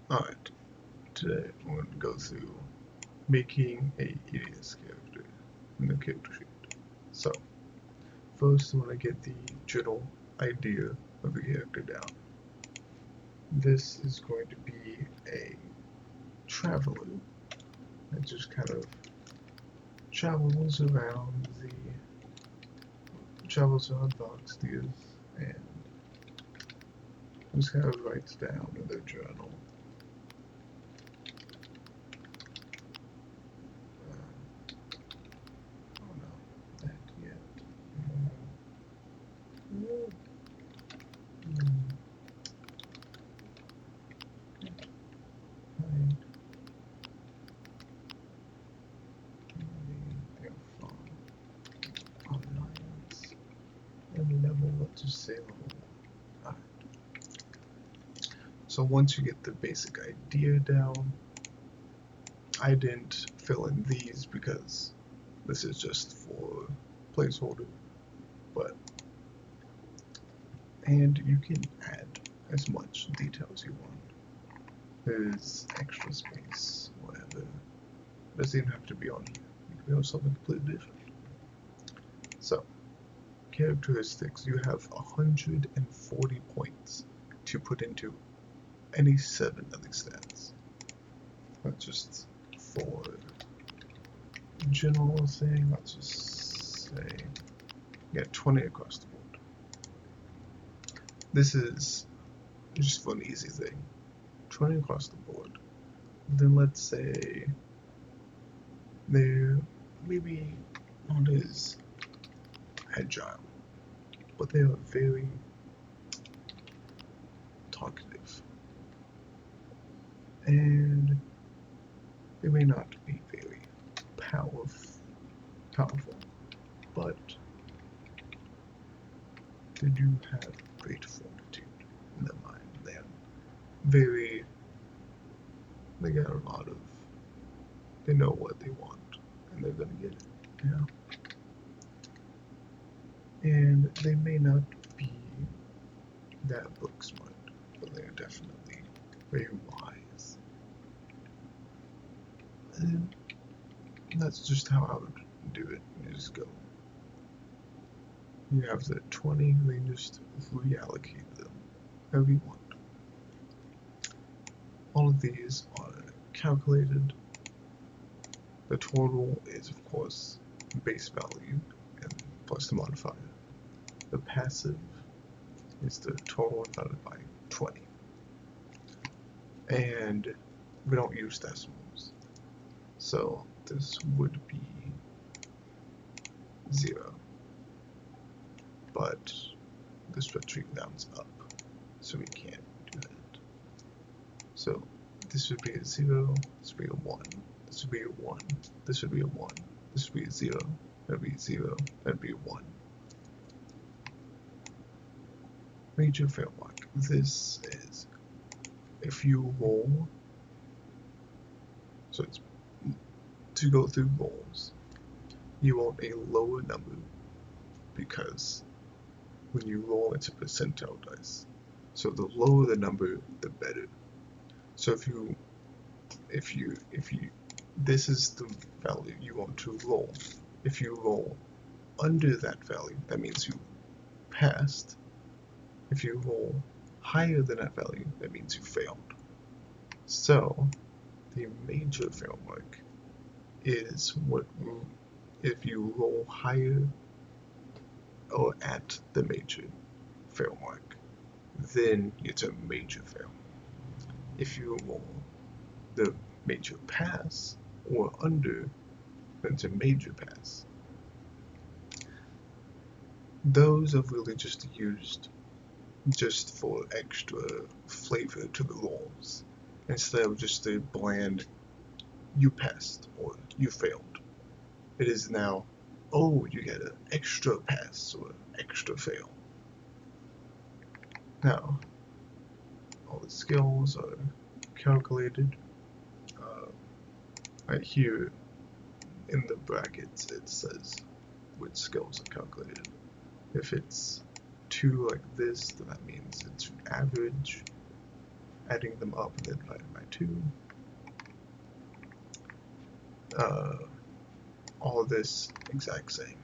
Alright, today I'm going to go through making a EDS character in the character sheet. So, first I want to get the general idea of the character down. This is going to be a traveler that just kind of travels around Boxtiers and just kind of writes down in their journal. So once you get the basic idea down, I didn't fill in these because this is just for placeholder, and you can add as much detail as you want. There's extra space, whatever. It doesn't even have to be on here. You can be on something completely different. So, characteristics, you have 140 points to put into any 7 of these stats. That's just for general thing, let's just say, yeah, 20 across the board. This is just for an easy thing. 20 across the board. Then let's say they're maybe not as agile, but they are very talkative. And they may not be very powerful, but they do have great fortitude in their mind. They got a lot of, they know what they want, and they're gonna get it, you know? And they may not be that book smart, but they're definitely very wise. And that's just how I would do it. You just go. You have the 20, then just reallocate them however you want. All of these are calculated. The total is, of course, base value and plus the modifier. The passive is the total divided by 20. And we don't use decimals. So this would be 0. But the spreadsheet rounds up, so we can't do that. So this would be a 0, this would be a 1, this would be a 1, this would be a 1, this would be a 0, that'd be a 0, that'd be a 1. Major fail mark. This is if you roll, so it's to go through rolls, you want a lower number because when you roll, it's a percentile dice. So the lower the number, the better. So if you, this is the value you want to roll. If you roll under that value, that means you passed. If you roll higher than that value, that means you failed. So the major fail mark is if you roll higher or at the major fail mark, then it's a major fail. If you roll the major pass or under, then it's a major pass. Those are really just used just for extra flavor to the rolls, instead of just a bland you passed or you failed. It is now, oh, you get an extra pass or extra fail. Now, all the skills are calculated. Right here in the brackets it says which skills are calculated. If it's 2 like this, then that means it's average. adding them up and then divided by 2. All of this exact same,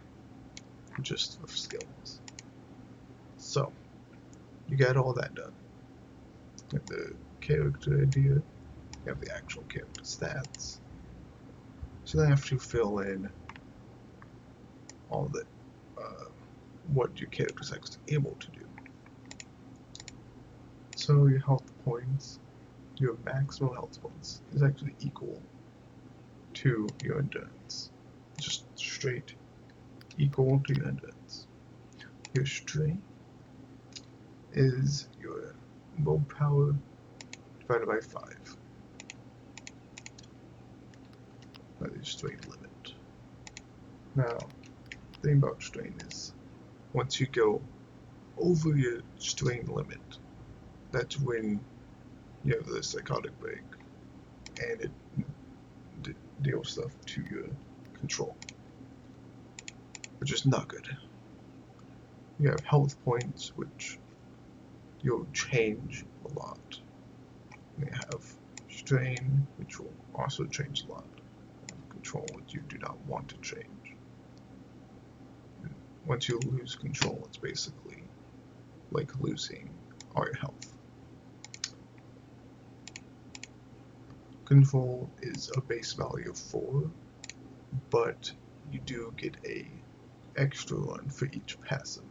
just with scales. So you got all that done. You have the character idea, you have the actual character stats. So then I have to fill in all the what your character is actually able to do. So your health points, your maximum health points is actually equal to your endurance. Just straight equal to your endurance. Your strength is your willpower divided by 5. That is strength limit. Now, the thing about strength is, once you go over your strength limit, that's when you have the psychotic break, and it deals stuff to your control, which is not good. You have health points, which you'll change a lot. You have strain, which will also change a lot. Control, which you do not want to change. And once you lose control, it's basically like losing all your health. Control is a base value of 4, but you do get a extra one for each passive.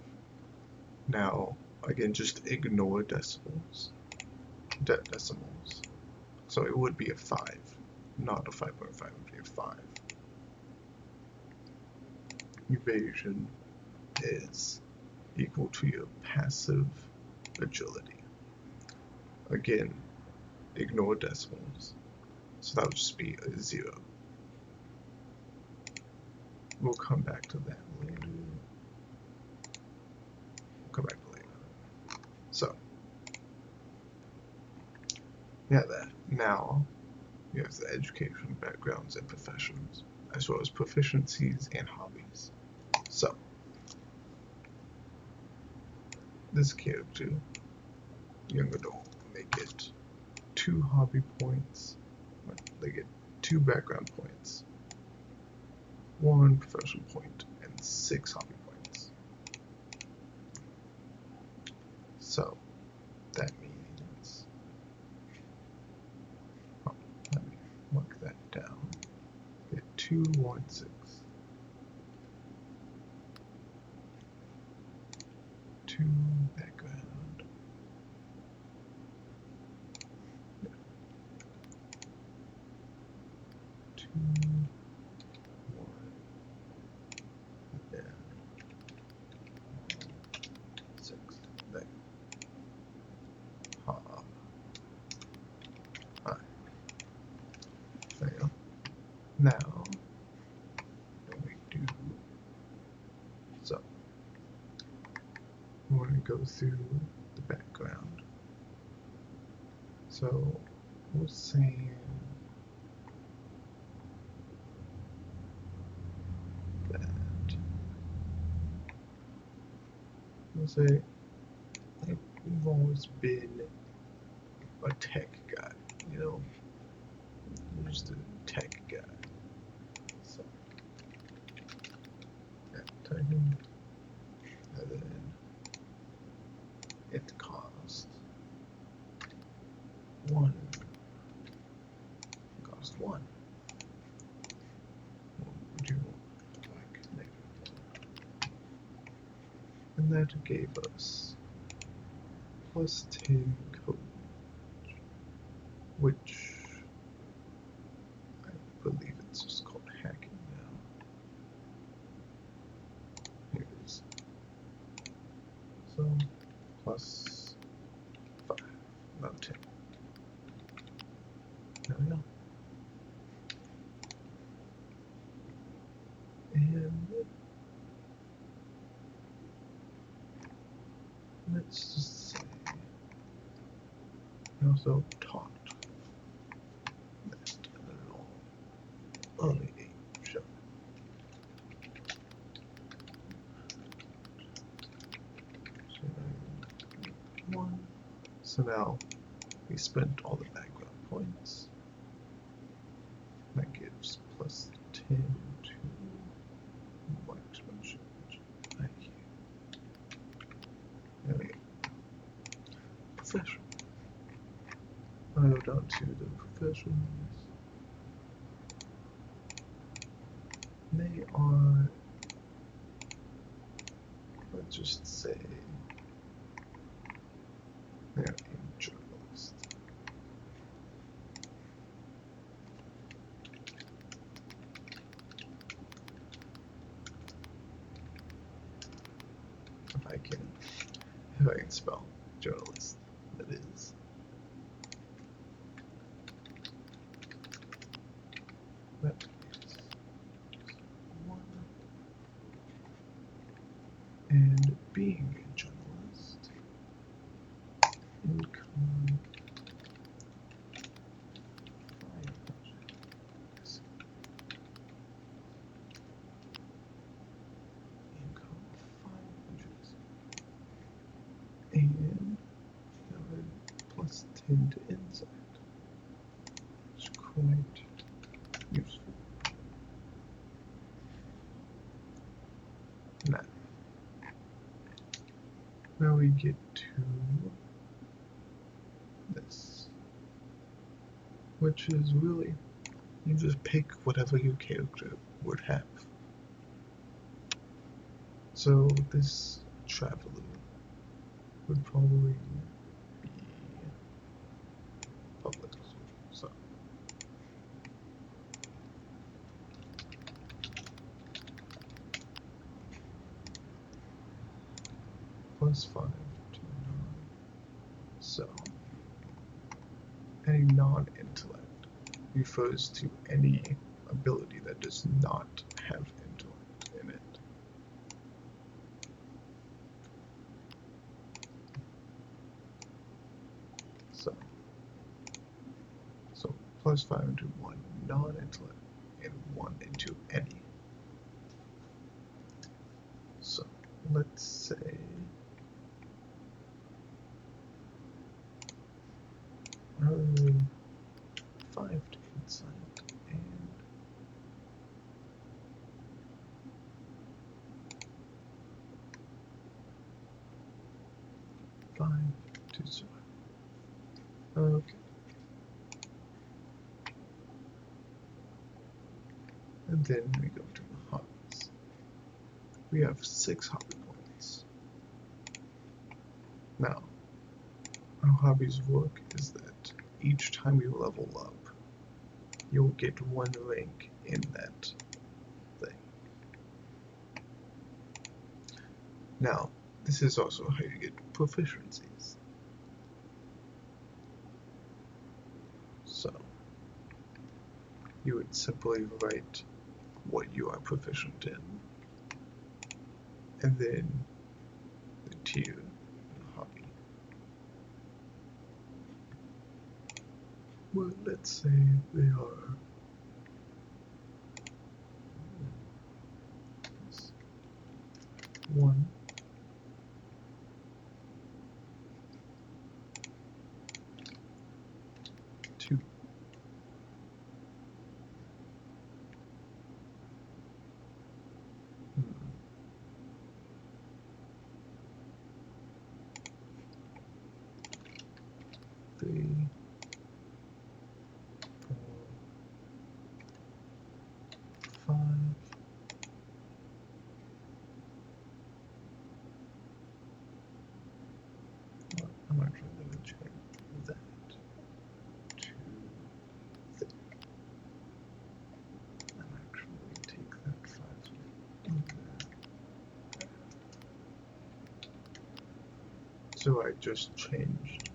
Now, again, just ignore decimals. So it would be a 5, not a 5.5, it would be a 5. Evasion is equal to your passive agility. Again, ignore decimals. So that would just be a 0. We'll come back to that later. So, yeah, that. Now, you have the education, backgrounds, and professions, as well as proficiencies and hobbies. So, this character, you're going to make it 2 hobby points. They get 2 background points, 1 profession point, and 6 hobby points. So that means, let me mark that down. Get 2, 1, 6. 2 background. 2, 1, and 6. There. Hi. Fail. Now, we do. So, we're going to go through the background. So, we're saying that, we'll say, like, we've always been a tech guy, you know, you're just a tech guy. So, typing, and then it cost 1. Cost 1. We'll do like negative 1. And that gave us plus 10 code, which I believe it's just called hacking now. Here it is. So, plus 5, not 10. There we go. And let's just say we also talked that a little early show. So now We spent all the background points. That gives plus 10 to marksmanship. Thank you. There we go. Professional. I'll go down to the professionals. They are, let's just say, they're a journalist. If I can spell journalist, that is. That is 1. And being a journalist, income 500. Income 500. And plus 10 to insight. It's quite useful. Now we get to this, which is really, you just pick whatever your character would have. So this traveler would probably be public. So plus 5 to 9. So any non-intellect refers to any ability that does not have intellect in it. So plus 5 into 1 non-intellect and 1 into any. So let's say 5 to insight and 5 to survival. Okay. And then we go to the hobbies. We have 6 hobby points. Now, how hobbies work is that each time you level up, you'll get 1 rank in that thing. Now, this is also how you get proficiencies. So, you would simply write what you are proficient in, and then the tier and hobby. Well, let's say they are 1, 2, 3, 4, 5. I'm actually going to change that to 3. And actually take that 5 in there. So I just changed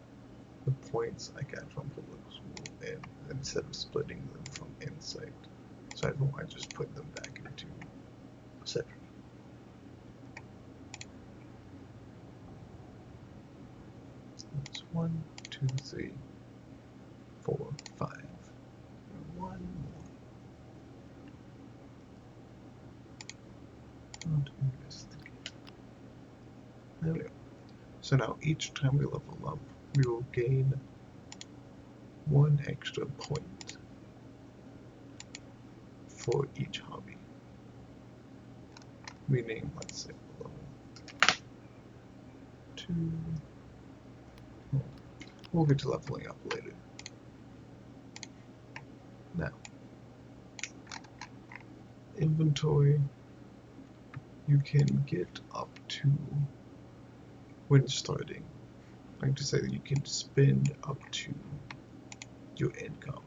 the points I got from public school, and instead of splitting them from insight, so I just put them back into perception. That's 1, 2, 3, 4, 5, and 1 more. Not investigate. There we go. So now each time we level up, we will gain one extra point for each hobby. Meaning, let's say level 2. Oh, we'll get to leveling up later. Now, inventory, you can get up to, when starting, I like to say that you can spend up to your income.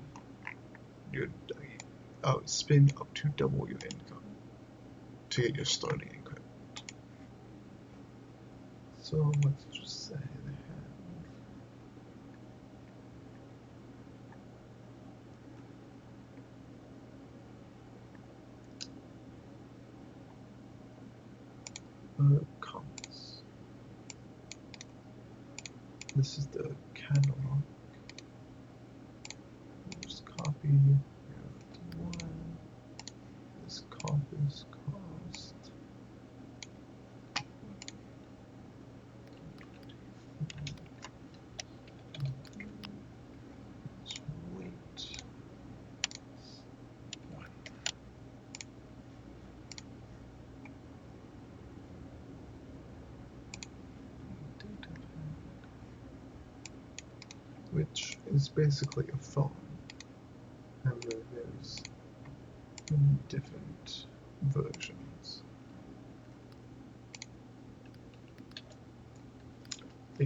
Spend up to double your income to get your starting income. So let's just say they have comments. This is the catalog. Just copy. One. This comp is cost. Weight. Which is basically a phone. And there's different versions. A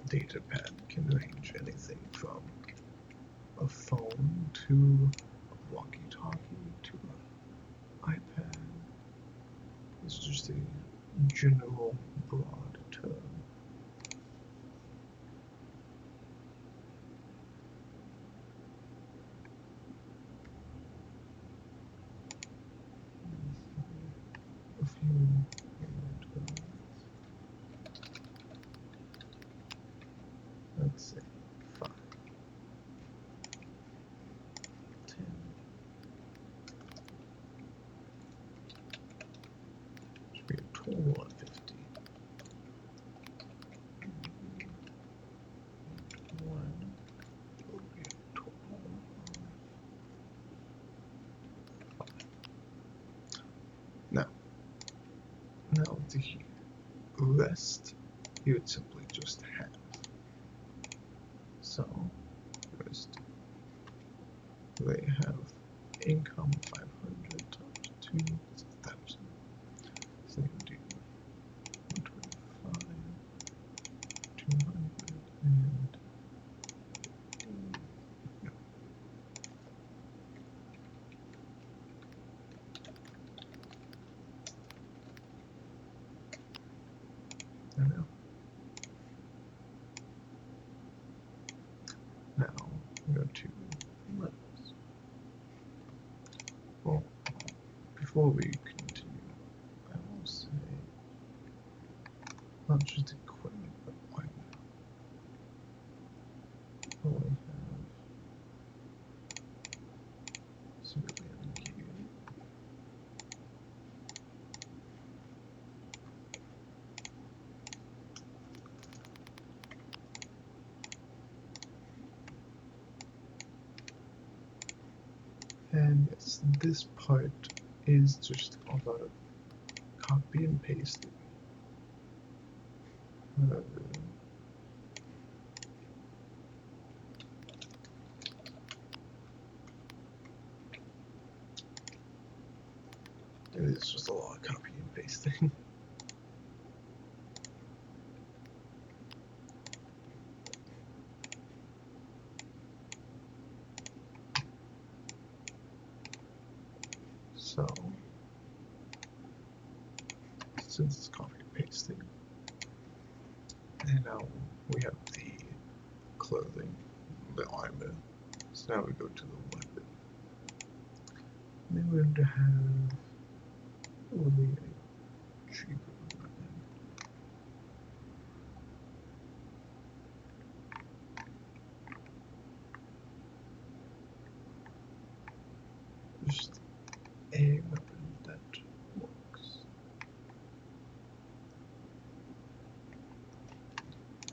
data pad can range anything from a phone to a walkie-talkie to an iPad. It's just a general broad term. A few let's say 5, 10. Should be a total of 50. 1 will be a total of 5. Now the rest you would simply just have. So first they have income 500 times 2 is 1,000. So you do 125, 200, and 50. Yeah. I know. Now we go to levels. Well, before we continue, I will say not just equipment, but why we have civilian gear. And yes, this part is just about copy and pasting. It is just a lot of copy and pasting. So, since it's copy and pasting, and now we have the clothing, the armor. So now we go to the weapon. And then we're going to have only a cheaper weapon. Just a weapon that works.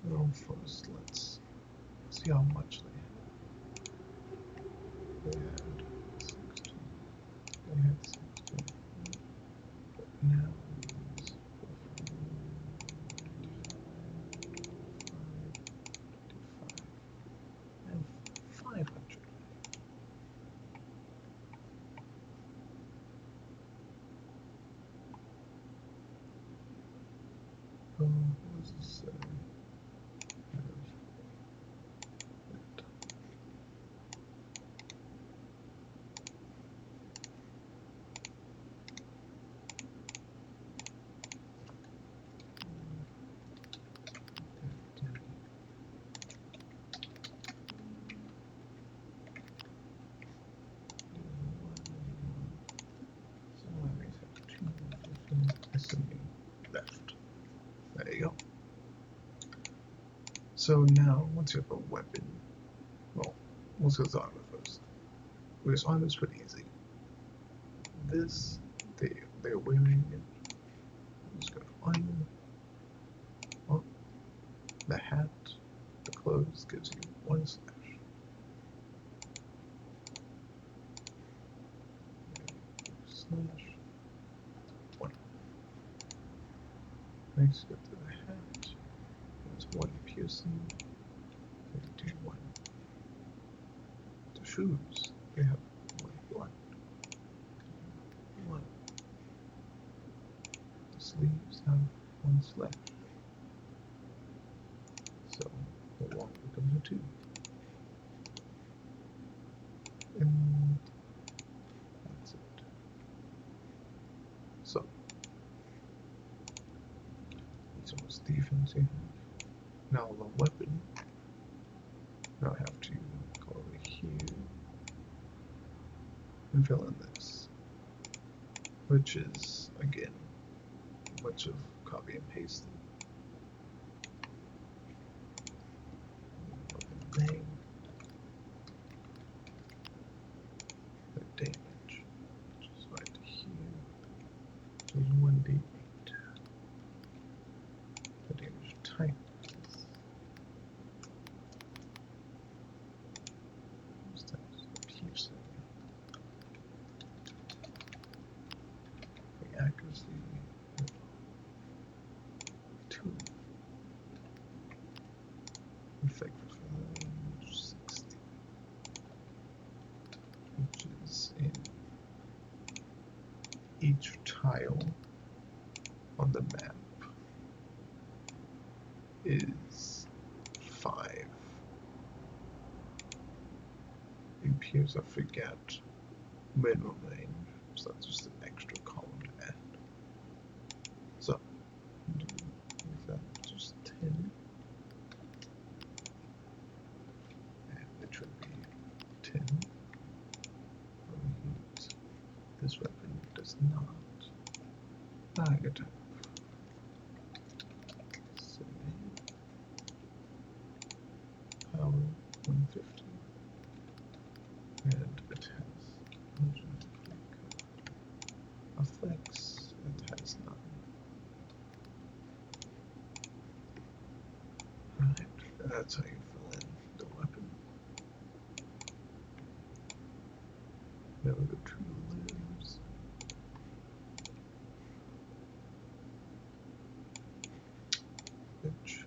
Well, first let's see how much they have. So now, once you have a weapon, well, let's go to armor first. Because armor is pretty easy. This, they're wearing it. I'm just gonna iron. Oh, the hat, the clothes gives you 1 slash. Slash 1. Next, go to the hat. There's 1 piercing. Do 1. The shoes, they have 1. The sleeves have 1 slash. So the 1 becomes a 2. And that's it. So that's almost defense here. Now the weapon. Now I have to go over here and fill in this, which is again a bunch of copy and pasting. Name, the damage, which is right here, which is 1d8. The damage type is piercing. The accuracy 2. Effect for 60, which is in each tile on the map is 5. It appears I forget minimum range, so that's just an extra column to add. So, is that just 10? And it should be 10. This weapon does not. I get to say power 150, and it has effects. It has none. Right, that's how you fill in the weapon. Now we go to the limbs. Which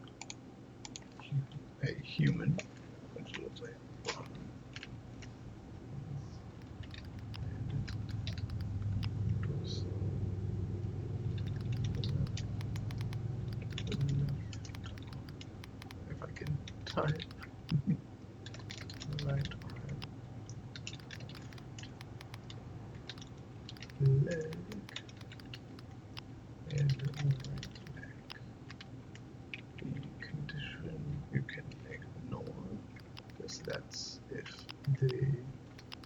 a human, which looks like a bottom. If I can type. Right arm, leg, and right leg. The condition you can ignore, because that's if they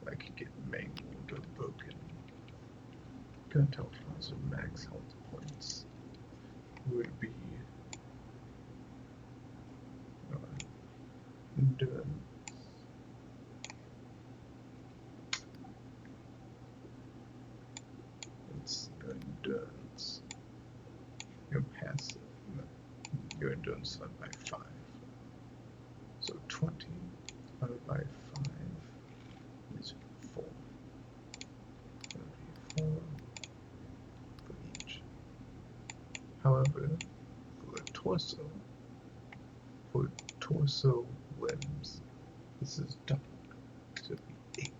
like get mangled or broken. Can't tell if max health points would be endurance. It's your endurance. Your passive. Your endurance divided by 5. So 20 divided by 5 is 4. That would be 4 for each. However, for the torso limbs, this is double. So it'd be 8.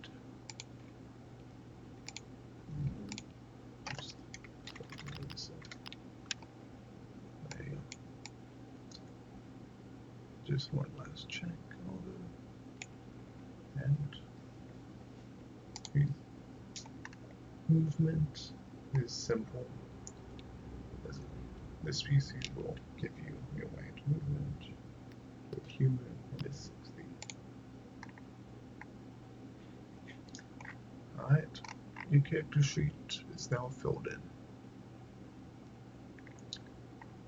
There you go. Just one last check. And movement is simple. This species will give you your range movement. With human, it is 60. Alright, your character sheet is now filled in.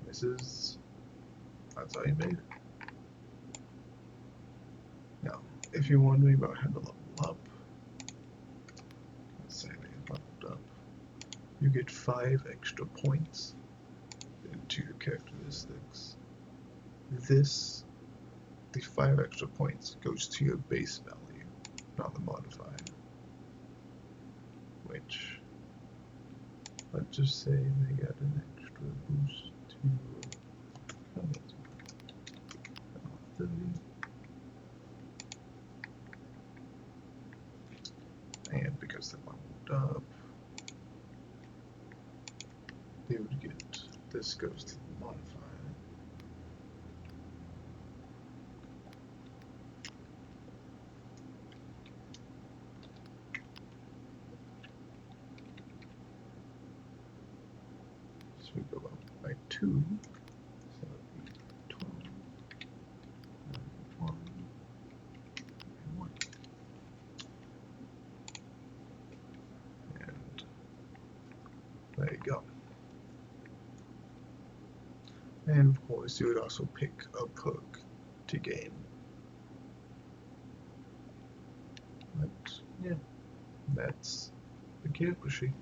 That's how you made it. if you're wondering about how to level up, let's say they leveled up, you get 5 extra points into your characteristics. The 5 extra points goes to your base value, not the modifier. Which, let's just say they got an extra boost to 30. And because they leveled up, they would get, this goes to the modifier. So we go up by 2, so that would be 12, 1, and 1. And there you go. And of course, you would also pick a perk to gain. But yeah, that's the character sheet.